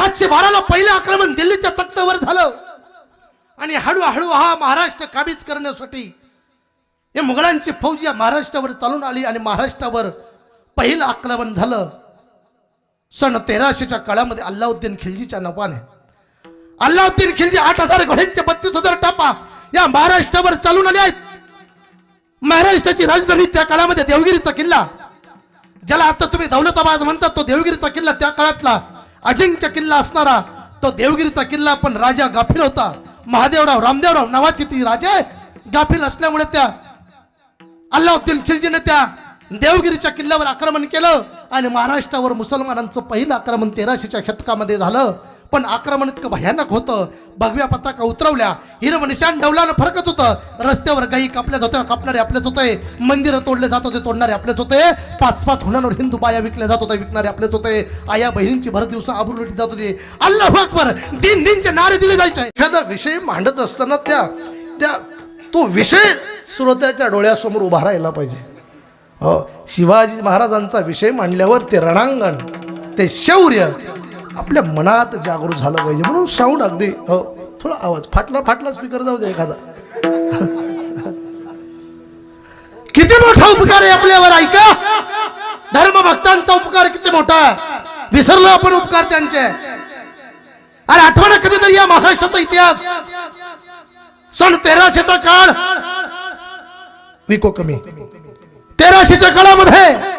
712ला पहिलं आक्रमण दिल्लीच्या तख्तावर झालं आणि हळूहळू हा महाराष्ट्र काबीज करण्यासाठी या मुघलांची फौज या महाराष्ट्रावर चालून आली आणि महाराष्ट्रावर पहिलं आक्रमण झालं सन 1300च्या काळामध्ये अल्लाउद्दीन खिलजीच्या नफाने. अल्लाउद्दीन खिलजी 8000 घोड्यांचे 32,000 टापा या महाराष्ट्रावर चालून आले आहेत. महाराष्ट्राची राजधानी त्या काळामध्ये देवगिरीचा किल्ला, ज्याला आता तुम्ही दौलताबाद म्हणतात, तो देवगिरीचा किल्ला त्या काळातला अजिंक्य किल्ला असणारा तो देवगिरीचा किल्ला. पण राजा गाफील होता. महादेवराव रामदेवराव नावाची ती राजा गाफील असल्यामुळे त्या अल्लाउद्दीन खिलजीने त्या देवगिरीच्या किल्ल्यावर आक्रमण केलं आणि महाराष्ट्रावर मुसलमानांचं पहिलं आक्रमण 1300च्या शतकामध्ये झालं. पण आक्रमण इतकं भयानक होतं, भगव्या पताका उतरवल्या, हिरव निशाण डौलानं फरकत होतं, रस्त्यावर गायी कापल्या जात्या, कापणारे आपलेच होते, मंदिरं तोडले जात होते, तोडणारे आपलेच होते, 5-5 हुंड्यांवर हिंदू बाया विकल्या जात होत्या, विकणारे आपलेच होते, आया बहिणींची भर दिवसा आबरू लुटली जात होती. अल्लाहू अकबर दिन दिनचे नारे दिले जायचे. एखादा विषय मांडत असताना त्या तो विषय श्रोत्याच्या डोळ्यासमोर उभा राहिला पाहिजे. हो, शिवाजी महाराजांचा विषय मांडल्यावर ते रणांगण, ते शौर्य आपल्या मनात जागृत झालं पाहिजे. म्हणून साऊंड अगदी हो, थोडा आवाज फाटला स्पीकर जाऊ दे एखादा. किती मोठा उपकार आहे आपल्यावर, ऐका. धर्मभक्तांचा उपकार किती मोठा, विसरलो आपण उपकार त्यांचे. अरे आठवण कधीतरी या महाराष्ट्राचा इतिहास. सन 1300चा काळ विको कमी. 1300च्या काळामध्ये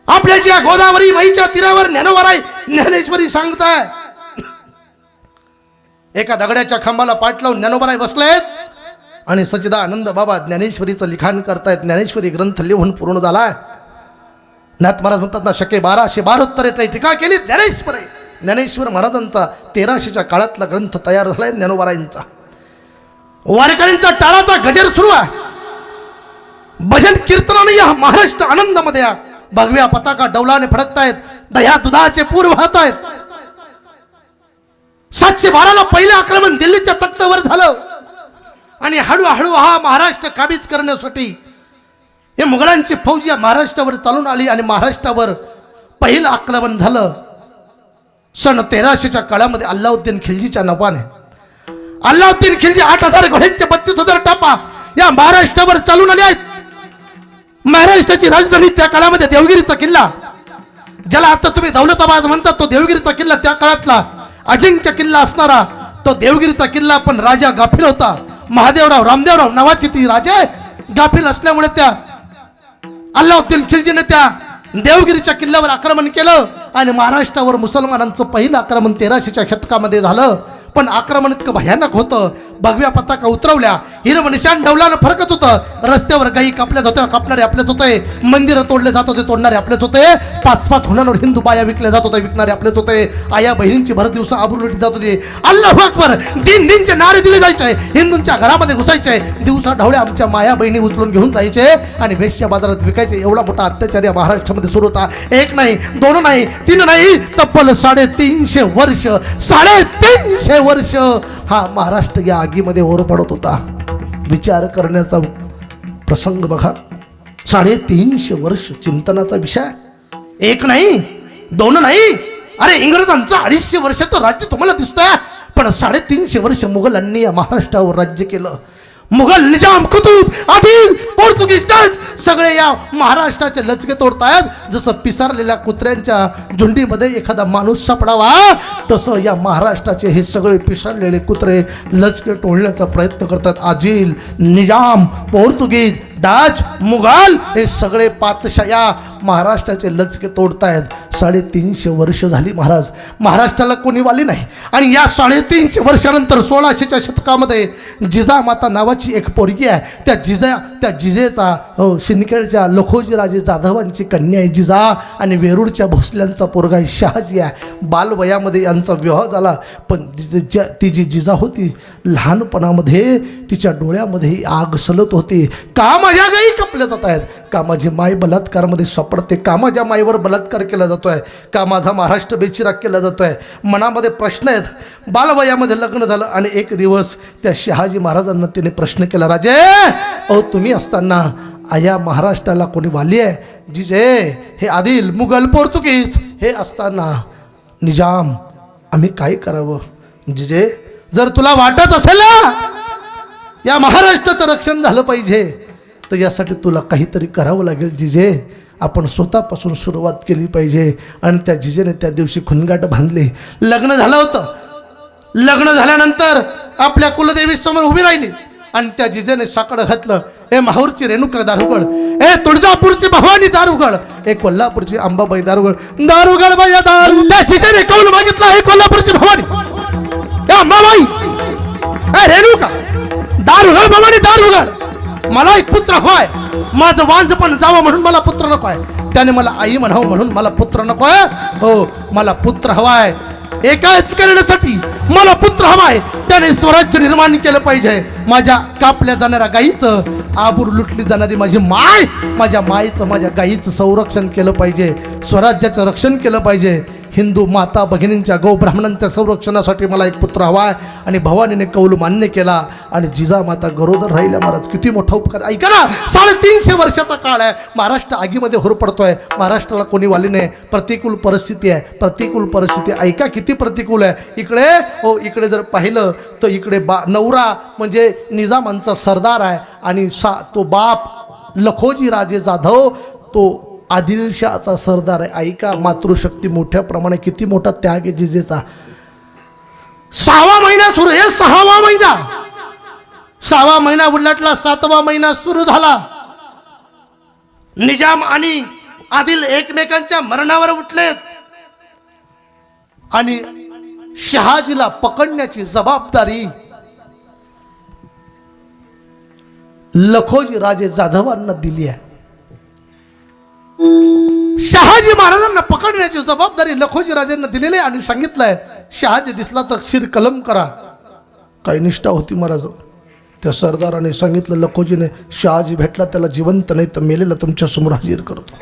आपल्या ज्या गोदावरी माईच्या तीरावर ज्ञानोबाराय ज्ञानेश्वरी सांगताय, एका दगडाच्या खांबाला पाठ लावून ज्ञानोबाराय बसलेत आणि सच्चिदानंद बाबा ज्ञानेश्वरीचं लिखाण करतायत. ज्ञानेश्वरी ग्रंथ लिहून पूर्ण झालाय. नाथ महाराज म्हणतात ना, शके 1272 टीका केली ज्ञानेश्वर महाराजांचा 1300च्या काळातला ग्रंथ तयार झालाय. ज्ञानोबारायांचा वारकऱ्यांचा टाळाचा गजर सुरू आहे. भजन कीर्तनाने या महाराष्ट्र आनंदामध्ये भगव्या पताका डौलाने फडकतायत, दह्या दुधाचे पूर वाहतायत. 712ला पहिलं आक्रमण दिल्लीच्या तख्तावर झालं आणि हळूहळू हा महाराष्ट्र काबीज करण्यासाठी या मुघलांची फौज या महाराष्ट्रावर चालून आली आणि महाराष्ट्रावर पहिलं आक्रमण झालं सन 1300च्या काळामध्ये अल्लाउद्दीन खिलजीच्या नफाने. अल्लाउद्दीन खिलजी 8000 घोड्यांचे 32,000 टापा या महाराष्ट्रावर चालून आले आहेत. महाराष्ट्राची राजधानी त्या काळामध्ये देवगिरीचा किल्ला, ज्याला आता तुम्ही दौलताबाद म्हणतात, तो देवगिरीचा किल्ला त्या काळातला अजिंक्य किल्ला असणारा तो देवगिरीचा किल्ला. पण राजा गाफील होता. महादेवराव रामदेवराव नावाची ती राजा गाफील असल्यामुळे त्या अल्लाउद्दीन खिलजीने त्या देवगिरीच्या किल्ल्यावर आक्रमण केलं आणि महाराष्ट्रावर मुसलमानांचं पहिलं आक्रमण 1300च्या शतकामध्ये झालं. पण आक्रमण इतकं भयानक होतं, भगव्या पताका उतरवल्या, हिरव निशाण डौलानं फरकत होतं, रस्त्यावर गायी कापल्या जात्या, कापणारे आपलेच होते, मंदिरं तोडले जात होते, तोडणारे आपलेच होते, 5-5 हुंड्यांवर हिंदू बाया विकल्या जात होत्या, विकणारे आपलेच होते, आया बहिणींची भर दिवसा आबरू लुटली जात होती. अल्लाहू अकबर दिन दिनचे नारे दिले जायचे. हिंदूंच्या घरामध्ये घुसायचे, दिवसा ढवळे आमच्या माया बहिणी उचलून घेऊन जायचे आणि वेश्या बाजारात विकायचे. एवढा मोठा अत्याचार या महाराष्ट्रामध्ये सुरू होता. 1 नाही 2 नाही 3 नाही, तब्बल 350 वर्ष, 350 वर्ष हा महाराष्ट्र या आगीमध्ये ओरपडत होता. विचार करण्याचा प्रसंग बघा. 350 वर्ष चिंतनाचा विषय. 1 नाही 2 नाही, अरे इंग्रजांचं 250 वर्षाचं राज्य तुम्हाला दिसतंय, पण 350 वर्ष मुघलांनी या महाराष्ट्रावर राज्य केलं. मुघल, निजाम, कुतुब, आदिल, पोर्तुगीज डच सगळे या महाराष्ट्राचे लचके तोडतायत. जसं पिसारलेल्या कुत्र्यांच्या झुंडीमध्ये एखादा माणूस सापडावा, तसं या महाराष्ट्राचे हे सगळे पिसारलेले कुत्रे लचके तोडण्याचा प्रयत्न करतात. आदिल, निजाम, पोर्तुगीज, डच, मुघल हे सगळे पातशाया महाराष्ट्राचे लचके तोडतायत. 350 वर्ष झाली महाराष्ट्राला कोणी वाली नाही. आणि या 350 वर्षानंतर 1600च्या शतकामध्ये जिजामाता नावाची एक पोरगी आहे. त्या जिजेचा शिंदखेडच्या लखोजीराजे जाधवांची कन्या आहे जिजा, आणि वेरूळच्या भोसल्यांचा पोरगा आहे शहाजी आहे. बालवयामध्ये यांचा विवाह झाला. पण ती जी जिजा होती, लहानपणामध्ये तिच्या डोळ्यामध्ये आग सलत होती. का माझ्या गाई कापल्या जात आहेत, का माझी माय बलात्कारामध्ये सापडते, का माझ्या माईवर बलात्कार केला जातोय, का माझा महाराष्ट्र बेचिराग केला जातोय. मनामध्ये प्रश्न आहेत. बालवयामध्ये लग्न झालं आणि एक दिवस त्या शहाजी महाराजांना तिने प्रश्न केला, राजे अहो तुम्ही असताना आया महाराष्ट्राला कोणी वाली आहे? जिजे हे आदिल, मुघल, पोर्तुगीज हे असताना निजाम आम्ही काय करावं? जिजे जर तुला वाटत असेल ना या महाराष्ट्राचं रक्षण झालं पाहिजे तर यासाठी तुला काहीतरी करावं लागेल जिजे. आपण स्वतःपासून सुरुवात केली पाहिजे. आणि त्या जिजेने त्या दिवशी खुणगाट बांधली. लग्न झालं होतं. लग्न झाल्यानंतर आपल्या कुलदेवी समोर उभी राहिली आणि त्या जिजेने साकडं घातलं. हे माहूरची रेणुका दारुगड, हे तुळजापूरची भवानी दारुगड, हे कोल्हापूरची अंबाबाई दारुगड, दारुगड बाया दारू. त्या जिजेने कौल मागितला, हे कोल्हापूरची भवानी, हे अंबाबाई, हे रेणुका दारुगड भवानी दारुगड, मला एक पुत्र हवाय. माझं वांज पण जावं म्हणून मला पुत्र नको आहे. त्याने मला आई म्हणावं म्हणून मला पुत्र नको आहे. हो मला पुत्र हवाय. एकाच करण्यासाठी मला पुत्र हवाय. त्याने स्वराज्य निर्माण केलं पाहिजे. माझ्या कापल्या जाणाऱ्या गाईचं, आबूर लुटली जाणारी माझी माय, माझ्या माईचं, माझ्या गाईचं संरक्षण केलं पाहिजे. स्वराज्याचं रक्षण केलं पाहिजे. हिंदू माता भगिनींच्या गौब्राह्मणांच्या संरक्षणासाठी मला एक पुत्र हवा आहे. आणि भवानीने कौल मान्य केला आणि जिजामाता गरोदर राहिल्या. महाराज किती मोठा उपकार. ऐका ना, 350 वर्षाचा काळ आहे. महाराष्ट्र आगीमध्ये होरपडतोय. महाराष्ट्राला कोणी वाली नाही. प्रतिकूल परिस्थिती आहे. प्रतिकूल परिस्थिती ऐका किती प्रतिकूल आहे. इकडे हो इकडे जर पाहिलं तर इकडे नवरा म्हणजे निजामांचा सरदार आहे आणि तो बाप लखोजी राजे जाधव तो आदिलशाचा सरदार आहे. ऐका मातृशक्ती मोठ्या प्रमाणे किती मोठा त्याग आहे जिजेचा. 6वा महिना सुरू, हे 6वा महिना, 6वा महिना उलटला, 7वा महिना सुरू झाला. निजाम आणि आदिल एकमेकांच्या मरणावर उठलेत आणि शहाजीला पकडण्याची जबाबदारी लखोजी राजे जाधवांना दिली आहे. शहाजी महाराजांना पकडण्याची जबाबदारी लखोजी राजांना दिलेली आहे आणि सांगितलंय शहाजी दिसला तर शिर कलम करा. काही निष्ठा होती महाराज. त्या सरदाराने सांगितलं लखोजीने, शहाजी भेटला त्याला जिवंत नाही तर मेलेला तुमच्या समोर हजीर करतो.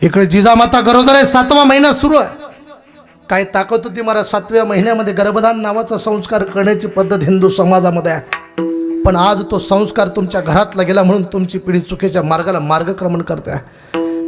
इकडे जिजामाता गरोदर आहे. 7वा महिना सुरू आहे. काय ताकद होती महाराज. 7व्या महिन्यामध्ये गर्भधान नावाचा संस्कार करण्याची पद्धत हिंदू समाजामध्ये आहे. पण आज तो संस्कार तुमच्या घरातला गेला म्हणून तुमची पिढी चुकीच्या मार्गाला मार्गक्रमण करते.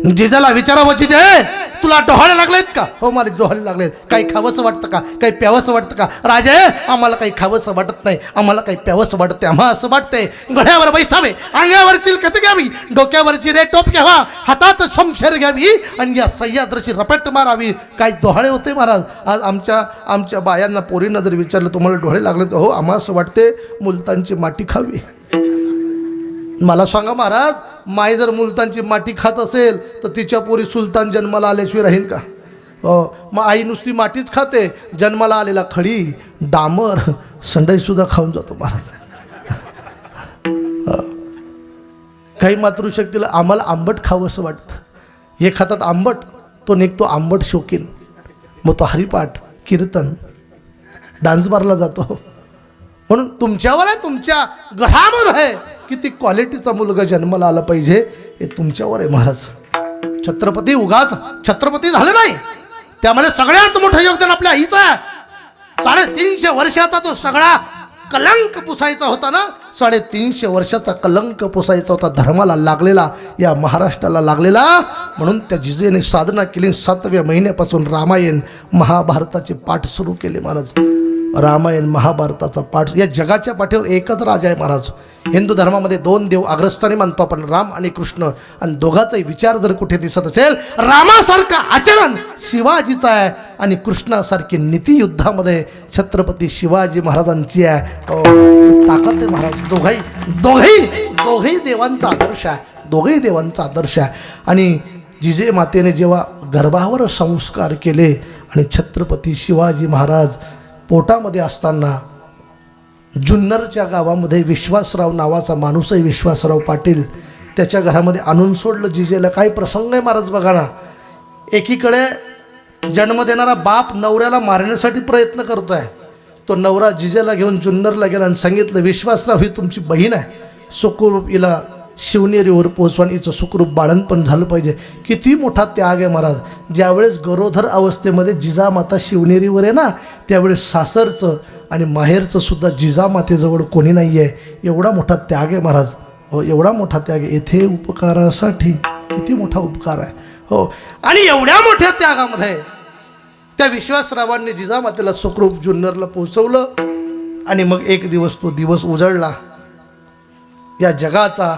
जिजाला विचारावं, जिजे तुला डोहाळे लागलेत का? हो मला डोहाळे लागलेत. काही खावंसं वाटतं का? काही प्यावंसं वाटतं का? राजे आम्हाला काही खावंसं वाटत नाही, आम्हाला काही प्यावंसं वाटते. आम्हाला असं वाटतंय गळ्यावर बैसावे, अंगावर चिलखत घ्यावी, डोक्यावरची रेटोप घ्यावा, हातात शमशेर घ्यावी आणि या सह्याद्रीची रपेट मारावी. काही डोहाळे होते महाराज. आज आमच्या बायांना पोरींना जर विचारलं तुम्हाला डोळे लागले तर हो आम्हाला असं वाटते मुलतांची माती खावी. मला सांगा महाराज, माय जर मुलतांची माती खात असेल तर तिच्या पोरी सुलतान जन्माला आल्याशिवाय राहील का? मग आई नुसती मातीच खाते. जन्माला आलेला खडी, डांबर, संडाईसुद्धा खाऊन जातो महाराज. काही मातृशक्तीला आम्हाला आंबट खावं असं वाटतं. हे खातात आंबट, तो निघतो आंबट शौकीन. मग तो हरिपाठ, कीर्तन, डान्स बारला जातो. म्हणून तुमच्यावर आहे, तुमच्या घरामध्ये आहे किती क्वालिटीचा मुलगा जन्माला आला पाहिजे हे तुमच्यावर आहे महाराज. छत्रपती उगाच छत्रपती झाले नाही. त्यामध्ये सगळ्यात मोठं योगदान आपल्या आईचं आहे. 350 वर्षाचा तो सगळा कलंक पुसायचा होता ना. 350 वर्षाचा कलंक पुसायचा होता. धर्माला लागलेला, या महाराष्ट्राला लागलेला. म्हणून त्या जिजेने साधना केली. 7व्या महिन्यापासून रामायण महाभारताचे पाठ सुरू केले महाराज. रामायण महाभारताचा पाठ. या जगाच्या पाठीवर एकच राजा आहे महाराज. हिंदू धर्मामध्ये 2 देव अग्रस्थानी मानतो आपण, राम आणि कृष्ण. आणि दोघाचाही विचार जर कुठे दिसत असेल, रामासारखं आचरण शिवाजीचं आहे आणि कृष्णासारखी नीती युद्धामध्ये छत्रपती शिवाजी महाराजांची आहे. ताकद आहे महाराज. दोघही देवांचा आदर्श आहे. दोघही देवांचा आदर्श आहे. आणि जिजे मातेने जेव्हा गर्भावर संस्कार केले आणि छत्रपती शिवाजी महाराज पोटामध्ये असताना जुन्नरच्या गावामध्ये विश्वासराव नावाचा माणूस आहे, विश्वासराव पाटील, त्याच्या घरामध्ये आणून सोडलं जिजेला. काही प्रसंग आहे महाराज बघा ना. एकीकडे जन्म देणारा बाप नवऱ्याला मारण्यासाठी प्रयत्न करतो आहे. तो नवरा जिजेला घेऊन जुन्नरला गेला आणि सांगितलं विश्वासराव ही तुमची बहीण आहे, सुखरूप हिला शिवनेरीवर पोहोचवा, हिचं सुखरूप बाळणपण झालं पाहिजे. किती मोठा त्याग आहे महाराज. ज्यावेळेस गरोदर अवस्थेमध्ये जिजामाता शिवनेरीवर आहे ना, त्यावेळेस सासरचं आणि माहेरचं सुद्धा जिजामातेजवळ कोणी नाही आहे. एवढा मोठा त्याग आहे महाराज. हो एवढा मोठा त्याग आहे. येथे उपकारासाठी किती मोठा उपकार आहे. हो आणि एवढ्या मोठ्या त्यागामध्ये त्या विश्वासरावांनी जिजामातेला सुखरूप जुन्नरला पोहोचवलं आणि मग एक दिवस तो दिवस उजळला. या जगाचा